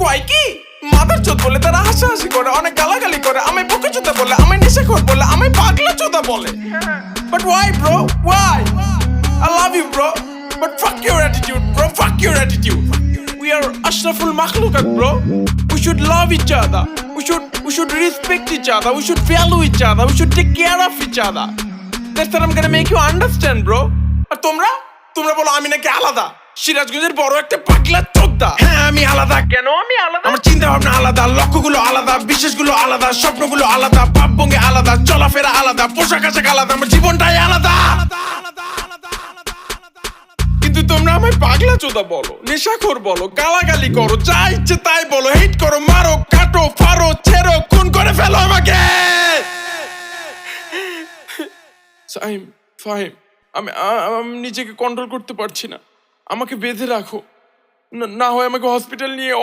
কয় কি মাদার চোদ বলে তারা হাসাহাসি করে, অনেক গালাগালি করে, আমি বকে চোদা বলে, আমি নেশাখোর বলে, আমি পাগলা চোদা বলে। But why bro? Why? I love you bro, but fuck your attitude bro, fuck your attitude. We are ashraful makhluqat bro. We should love each other. We should respect each other. We should value each other. We should take care of each other. That's what I'm gonna make you understand bro. আর তোমরা বলো আমি নাকি আলাদা, সিরাজগঞ্জের বড় একটা পাগলা চোদা। হ্যাঁ আমি আলাদা। কেন আমি আলাদা? আমার চিন্তা ভাবনা আলাদা, লক্ষ্যগুলো আলাদা, বিশ্বাসগুলো আলাদা, স্বপ্নগুলো আলাদা, ভাবভঙ্গি আলাদা, চলাফেরা আলাদা, পোশাক আশাক আলাদা, আমার জীবনটাই আলাদা। কিন্তু তোমরা আমায় পাগলা চোদা বলো, নেশাখোর বলো, গালাগালি করো, যা ইচ্ছে তাই বলো, হিট করো, মারো, কাটো, ফারো, ছেড়ো, খুন করে ফেলো আমাকে। ফাহিম, আমি নিজেকে কন্ট্রোল করতে পারছি না, আমাকে বেঁধে রাখো, না হয় আমাকে হসপিটাল নিয়ে